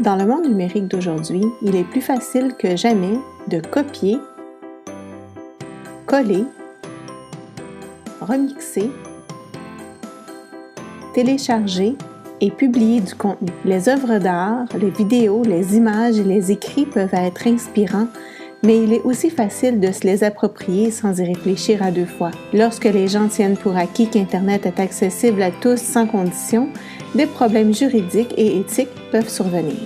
Dans le monde numérique d'aujourd'hui, il est plus facile que jamais de copier, coller, remixer, télécharger et publier du contenu. Les œuvres d'art, les vidéos, les images et les écrits peuvent être inspirants, mais il est aussi facile de se les approprier sans y réfléchir à deux fois. Lorsque les gens tiennent pour acquis qu'Internet est accessible à tous sans condition, des problèmes juridiques et éthiques peuvent survenir.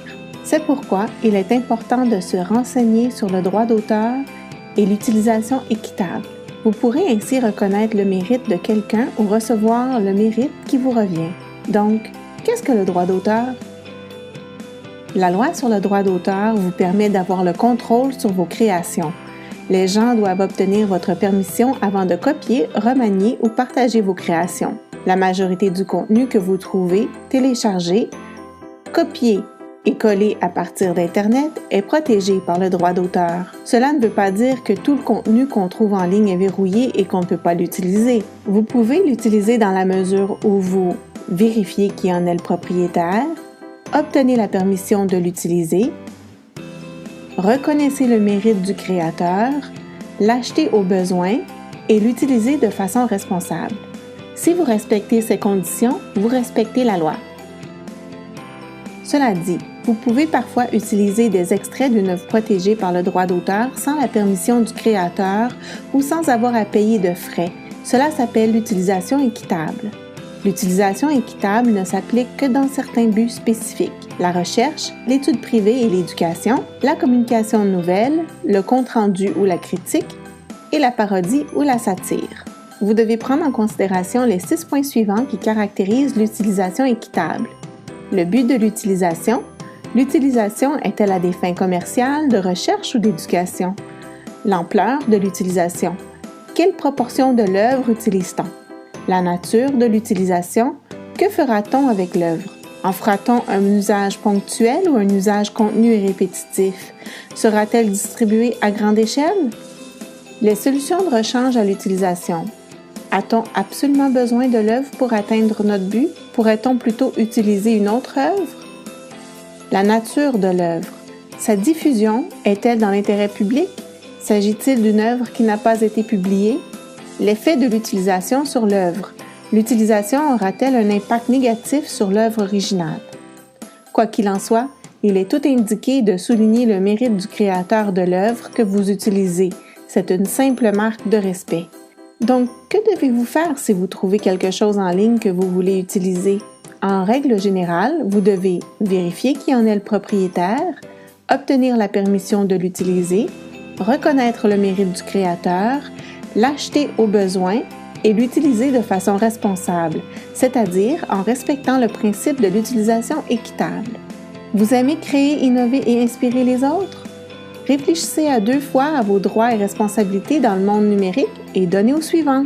C'est pourquoi il est important de se renseigner sur le droit d'auteur et l'utilisation équitable. Vous pourrez ainsi reconnaître le mérite de quelqu'un ou recevoir le mérite qui vous revient. Donc, qu'est-ce que le droit d'auteur? La loi sur le droit d'auteur vous permet d'avoir le contrôle sur vos créations. Les gens doivent obtenir votre permission avant de copier, remanier ou partager vos créations. La majorité du contenu que vous trouvez, téléchargé, copié et collé à partir d'Internet est protégé par le droit d'auteur. Cela ne veut pas dire que tout le contenu qu'on trouve en ligne est verrouillé et qu'on ne peut pas l'utiliser. Vous pouvez l'utiliser dans la mesure où vous vérifiez qui en est le propriétaire, obtenez la permission de l'utiliser, reconnaissez le mérite du créateur, l'achetez au besoin et l'utilisez de façon responsable. Si vous respectez ces conditions, vous respectez la loi. Cela dit, vous pouvez parfois utiliser des extraits d'une œuvre protégée par le droit d'auteur sans la permission du créateur ou sans avoir à payer de frais. Cela s'appelle l'utilisation équitable. L'utilisation équitable ne s'applique que dans certains buts spécifiques: la recherche, l'étude privée et l'éducation, la communication nouvelle, le compte-rendu ou la critique, et la parodie ou la satire. Vous devez prendre en considération les 6 points suivants qui caractérisent l'utilisation équitable. Le but de l'utilisation. L'utilisation est-elle à des fins commerciales, de recherche ou d'éducation? L'ampleur de l'utilisation. Quelle proportion de l'œuvre utilise-t-on? La nature de l'utilisation. Que fera-t-on avec l'œuvre? En fera-t-on un usage ponctuel ou un usage contenu et répétitif? Sera-t-elle distribuée à grande échelle? Les solutions de rechange à l'utilisation. A-t-on absolument besoin de l'œuvre pour atteindre notre but? Pourrait-on plutôt utiliser une autre œuvre? La nature de l'œuvre. Sa diffusion est-elle dans l'intérêt public? S'agit-il d'une œuvre qui n'a pas été publiée? L'effet de l'utilisation sur l'œuvre. L'utilisation aura-t-elle un impact négatif sur l'œuvre originale? Quoi qu'il en soit, il est tout indiqué de souligner le mérite du créateur de l'œuvre que vous utilisez. C'est une simple marque de respect. Donc, que devez-vous faire si vous trouvez quelque chose en ligne que vous voulez utiliser? En règle générale, vous devez vérifier qui en est le propriétaire, obtenir la permission de l'utiliser, reconnaître le mérite du créateur, l'acheter au besoin et l'utiliser de façon responsable, c'est-à-dire en respectant le principe de l'utilisation équitable. Vous aimez créer, innover et inspirer les autres? Réfléchissez à 2 fois à vos droits et responsabilités dans le monde numérique et donnez au suivant.